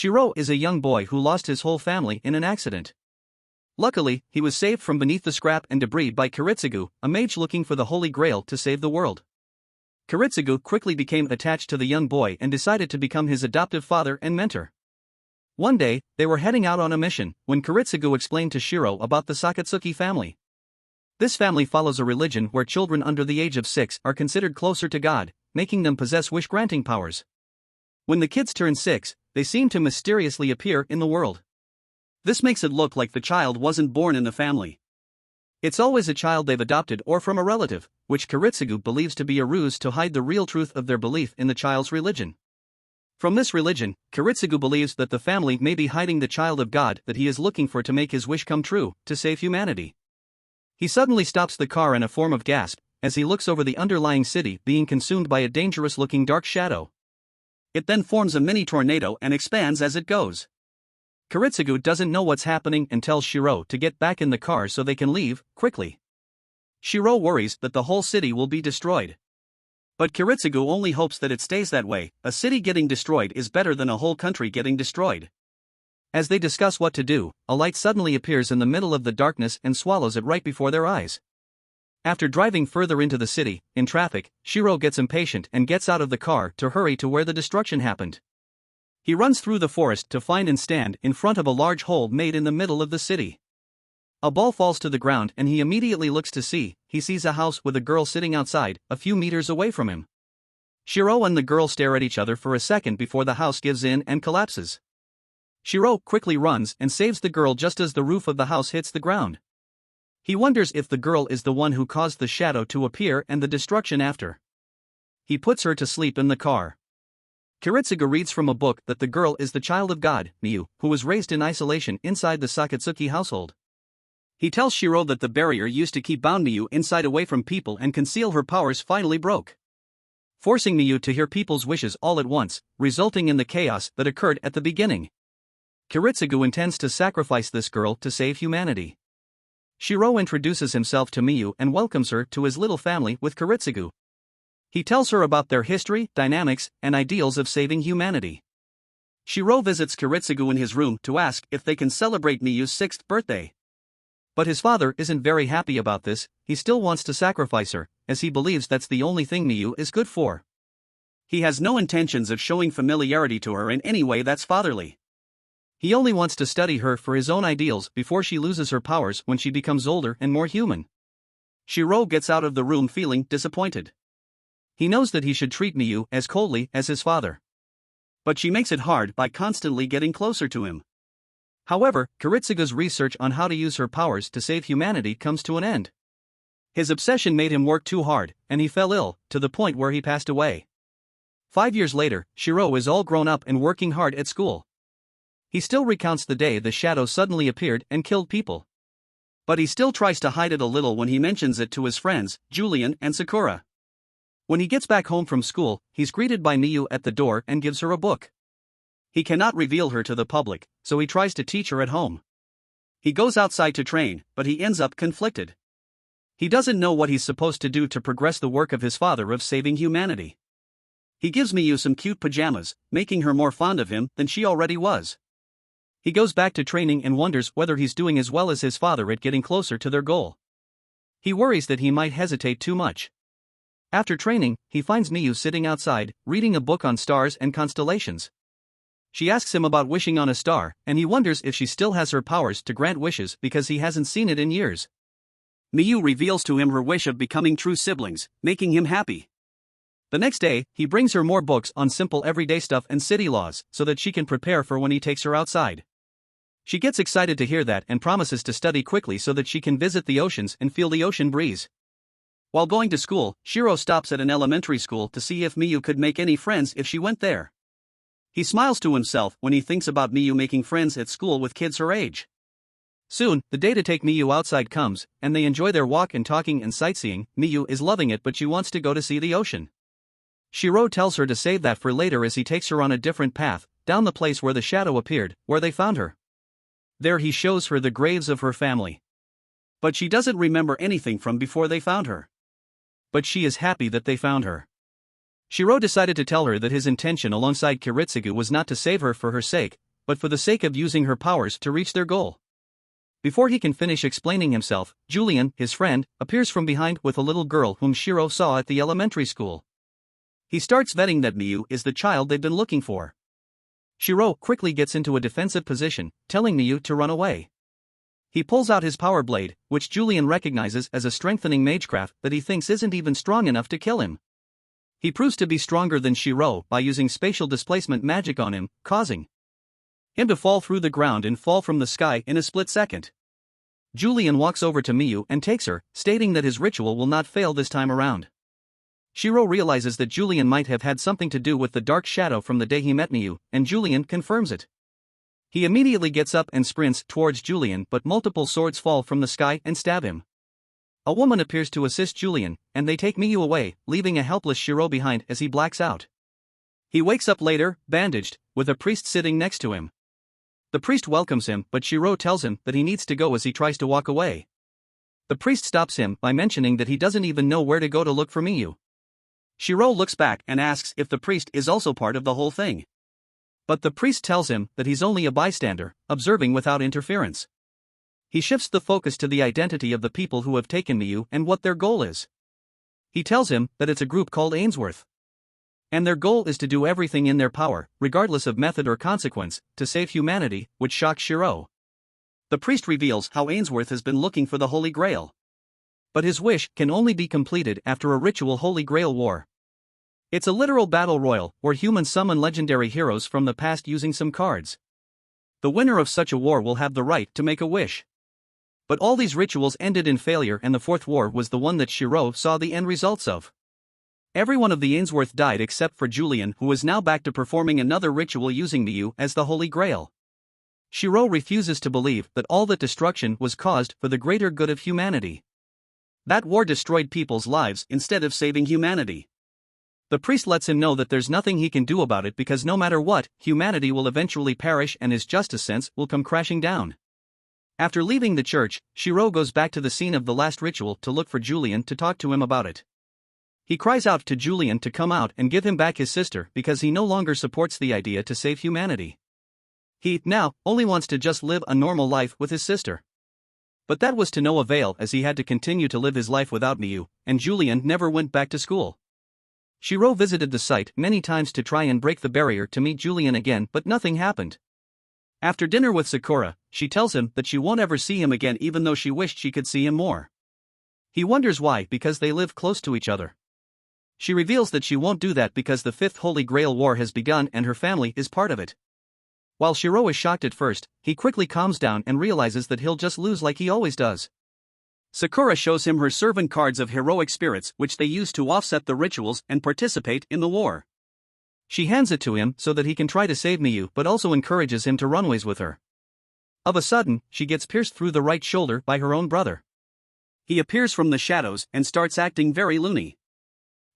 Shiro is a young boy who lost his whole family in an accident. Luckily, he was saved from beneath the scrap and debris by Kiritsugu, a mage looking for the Holy Grail to save the world. Kiritsugu quickly became attached to the young boy and decided to become his adoptive father and mentor. One day, they were heading out on a mission when Kiritsugu explained to Shiro about the Sakatsuki family. This family follows a religion where children under the age of 6 are considered closer to God, making them possess wish-granting powers. When the kids turn 6, they seem to mysteriously appear in the world. This makes it look like the child wasn't born in the family. It's always a child they've adopted or from a relative, which Kiritsugu believes to be a ruse to hide the real truth of their belief in the child's religion. From this religion, Kiritsugu believes that the family may be hiding the child of God that he is looking for to make his wish come true, to save humanity. He suddenly stops the car in a form of gasp, as he looks over the underlying city being consumed by a dangerous-looking dark shadow. It then forms a mini tornado and expands as it goes. Kiritsugu doesn't know what's happening and tells Shiro to get back in the car so they can leave, quickly. Shiro worries that the whole city will be destroyed. But Kiritsugu only hopes that it stays that way. A city getting destroyed is better than a whole country getting destroyed. As they discuss what to do, a light suddenly appears in the middle of the darkness and swallows it right before their eyes. After driving further into the city, in traffic, Shiro gets impatient and gets out of the car to hurry to where the destruction happened. He runs through the forest to find and stand in front of a large hole made in the middle of the city. A ball falls to the ground and he immediately looks to see. He sees a house with a girl sitting outside, a few meters away from him. Shiro and the girl stare at each other for a second before the house gives in and collapses. Shiro quickly runs and saves the girl just as the roof of the house hits the ground. He wonders if the girl is the one who caused the shadow to appear and the destruction after. He puts her to sleep in the car. Kiritsugu reads from a book that the girl is the child of God, Miyu, who was raised in isolation inside the Sakatsuki household. He tells Shiro that the barrier used to keep bound Miyu inside away from people and conceal her powers finally broke, forcing Miyu to hear people's wishes all at once, resulting in the chaos that occurred at the beginning. Kiritsugu intends to sacrifice this girl to save humanity. Shiro introduces himself to Miyu and welcomes her to his little family with Kiritsugu. He tells her about their history, dynamics, and ideals of saving humanity. Shiro visits Kiritsugu in his room to ask if they can celebrate Miyu's 6th birthday. But his father isn't very happy about this. He still wants to sacrifice her, as he believes that's the only thing Miyu is good for. He has no intentions of showing familiarity to her in any way that's fatherly. He only wants to study her for his own ideals before she loses her powers when she becomes older and more human. Shiro gets out of the room feeling disappointed. He knows that he should treat Miyu as coldly as his father. But she makes it hard by constantly getting closer to him. However, Kiritsugu's research on how to use her powers to save humanity comes to an end. His obsession made him work too hard, and he fell ill, to the point where he passed away. 5 years later, Shiro is all grown up and working hard at school. He still recounts the day the shadow suddenly appeared and killed people. But he still tries to hide it a little when he mentions it to his friends, Julian and Sakura. When he gets back home from school, he's greeted by Miyu at the door and gives her a book. He cannot reveal her to the public, so he tries to teach her at home. He goes outside to train, but he ends up conflicted. He doesn't know what he's supposed to do to progress the work of his father of saving humanity. He gives Miyu some cute pajamas, making her more fond of him than she already was. He goes back to training and wonders whether he's doing as well as his father at getting closer to their goal. He worries that he might hesitate too much. After training, he finds Miyu sitting outside, reading a book on stars and constellations. She asks him about wishing on a star, and he wonders if she still has her powers to grant wishes because he hasn't seen it in years. Miyu reveals to him her wish of becoming true siblings, making him happy. The next day, he brings her more books on simple everyday stuff and city laws so that she can prepare for when he takes her outside. She gets excited to hear that and promises to study quickly so that she can visit the oceans and feel the ocean breeze. While going to school, Shiro stops at an elementary school to see if Miyu could make any friends if she went there. He smiles to himself when he thinks about Miyu making friends at school with kids her age. Soon, the day to take Miyu outside comes, and they enjoy their walk and talking and sightseeing. Miyu is loving it, but she wants to go to see the ocean. Shiro tells her to save that for later as he takes her on a different path, down the place where the shadow appeared, where they found her. There he shows her the graves of her family. But she doesn't remember anything from before they found her. But she is happy that they found her. Shiro decided to tell her that his intention alongside Kiritsugu was not to save her for her sake, but for the sake of using her powers to reach their goal. Before he can finish explaining himself, Julian, his friend, appears from behind with a little girl whom Shiro saw at the elementary school. He starts vetting that Miyu is the child they've been looking for. Shiro quickly gets into a defensive position, telling Miyu to run away. He pulls out his power blade, which Julian recognizes as a strengthening magecraft that he thinks isn't even strong enough to kill him. He proves to be stronger than Shiro by using spatial displacement magic on him, causing him to fall through the ground and fall from the sky in a split second. Julian walks over to Miyu and takes her, stating that his ritual will not fail this time around. Shiro realizes that Julian might have had something to do with the dark shadow from the day he met Miyu, and Julian confirms it. He immediately gets up and sprints towards Julian, but multiple swords fall from the sky and stab him. A woman appears to assist Julian, and they take Miyu away, leaving a helpless Shiro behind as he blacks out. He wakes up later, bandaged, with a priest sitting next to him. The priest welcomes him, but Shiro tells him that he needs to go as he tries to walk away. The priest stops him by mentioning that he doesn't even know where to go to look for Miyu. Shiro looks back and asks if the priest is also part of the whole thing. But the priest tells him that he's only a bystander, observing without interference. He shifts the focus to the identity of the people who have taken Miyu and what their goal is. He tells him that it's a group called Ainsworth. And their goal is to do everything in their power, regardless of method or consequence, to save humanity, which shocks Shiro. The priest reveals how Ainsworth has been looking for the Holy Grail. But his wish can only be completed after a ritual Holy Grail war. It's a literal battle royal, where humans summon legendary heroes from the past using some cards. The winner of such a war will have the right to make a wish. But all these rituals ended in failure, and the fourth war was the one that Shiro saw the end results of. Every one of the Ainsworth died except for Julian, who was now back to performing another ritual using Miyu as the Holy Grail. Shiro refuses to believe that all that destruction was caused for the greater good of humanity. That war destroyed people's lives instead of saving humanity. The priest lets him know that there's nothing he can do about it because no matter what, humanity will eventually perish and his justice sense will come crashing down. After leaving the church, Shiro goes back to the scene of the last ritual to look for Julian to talk to him about it. He cries out to Julian to come out and give him back his sister because he no longer supports the idea to save humanity. He, now, only wants to just live a normal life with his sister. But that was to no avail as he had to continue to live his life without Miyu, and Julian never went back to school. Shiro visited the site many times to try and break the barrier to meet Julian again, but nothing happened. After dinner with Sakura, she tells him that she won't ever see him again even though she wished she could see him more. He wonders why, because they live close to each other. She reveals that she won't do that because the Fifth Holy Grail War has begun and her family is part of it. While Shiro is shocked at first, he quickly calms down and realizes that he'll just lose like he always does. Sakura shows him her servant cards of heroic spirits which they use to offset the rituals and participate in the war. She hands it to him so that he can try to save Miyu but also encourages him to runways with her. Of a sudden, she gets pierced through the right shoulder by her own brother. He appears from the shadows and starts acting very loony.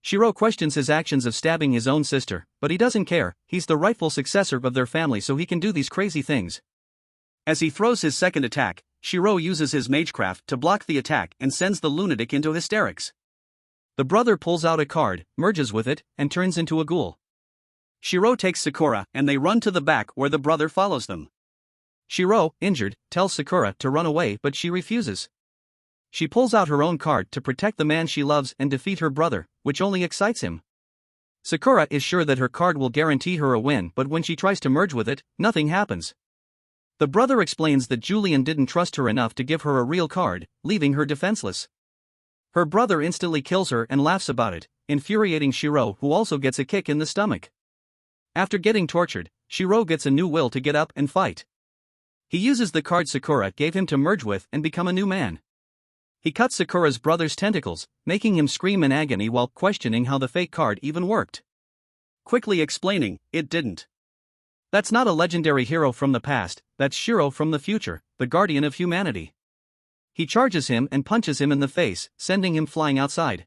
Shiro questions his actions of stabbing his own sister, but he doesn't care, he's the rightful successor of their family so he can do these crazy things. As he throws his second attack, Shiro uses his magecraft to block the attack and sends the lunatic into hysterics. The brother pulls out a card, merges with it, and turns into a ghoul. Shiro takes Sakura and they run to the back where the brother follows them. Shiro, injured, tells Sakura to run away but she refuses. She pulls out her own card to protect the man she loves and defeat her brother, which only excites him. Sakura is sure that her card will guarantee her a win, but when she tries to merge with it, nothing happens. The brother explains that Julian didn't trust her enough to give her a real card, leaving her defenseless. Her brother instantly kills her and laughs about it, infuriating Shiro, who also gets a kick in the stomach. After getting tortured, Shiro gets a new will to get up and fight. He uses the card Sakura gave him to merge with and become a new man. He cuts Sakura's brother's tentacles, making him scream in agony while questioning how the fake card even worked. Quickly explaining, it didn't. That's not a legendary hero from the past, that's Shiro from the future, the guardian of humanity. He charges him and punches him in the face, sending him flying outside.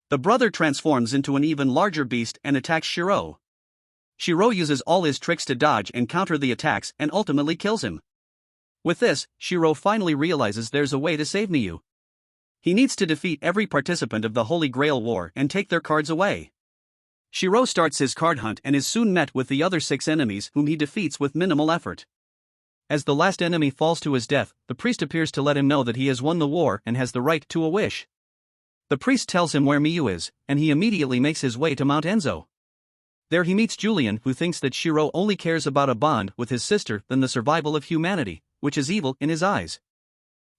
The brother transforms into an even larger beast and attacks Shiro. Shiro uses all his tricks to dodge and counter the attacks and ultimately kills him. With this, Shiro finally realizes there's a way to save Miyu. He needs to defeat every participant of the Holy Grail War and take their cards away. Shiro starts his card hunt and is soon met with the other 6 enemies whom he defeats with minimal effort. As the last enemy falls to his death, the priest appears to let him know that he has won the war and has the right to a wish. The priest tells him where Miyu is, and he immediately makes his way to Mount Enzo. There he meets Julian, who thinks that Shiro only cares about a bond with his sister than the survival of humanity, which is evil in his eyes.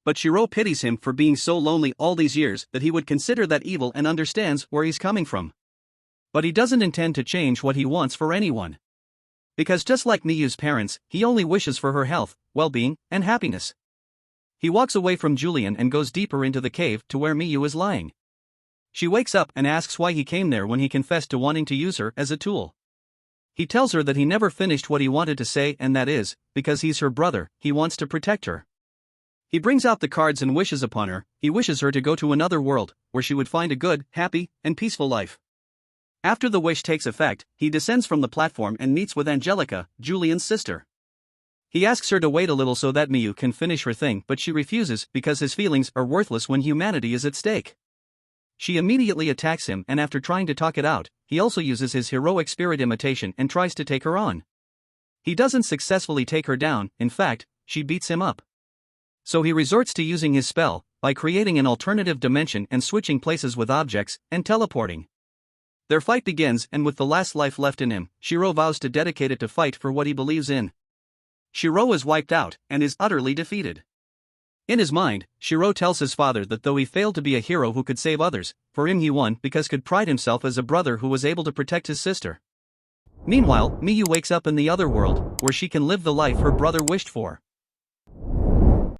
But Shiro pities him for being so lonely all these years that he would consider that evil and understands where he's coming from. But he doesn't intend to change what he wants for anyone. Because just like Miyu's parents, he only wishes for her health, well-being, and happiness. He walks away from Julian and goes deeper into the cave to where Miyu is lying. She wakes up and asks why he came there when he confessed to wanting to use her as a tool. He tells her that he never finished what he wanted to say, and that is, because he's her brother, he wants to protect her. He brings out the cards and wishes upon her. He wishes her to go to another world, where she would find a good, happy, and peaceful life. After the wish takes effect, he descends from the platform and meets with Angelica, Julian's sister. He asks her to wait a little so that Miyu can finish her thing, but she refuses because his feelings are worthless when humanity is at stake. She immediately attacks him, and after trying to talk it out, he also uses his heroic spirit imitation and tries to take her on. He doesn't successfully take her down, in fact, she beats him up. So he resorts to using his spell, by creating an alternative dimension and switching places with objects, and teleporting. Their fight begins, and with the last life left in him, Shiro vows to dedicate it to fight for what he believes in. Shiro is wiped out, and is utterly defeated. In his mind, Shiro tells his father that though he failed to be a hero who could save others, for him he won because could pride himself as a brother who was able to protect his sister. Meanwhile, Miyu wakes up in the other world, where she can live the life her brother wished for.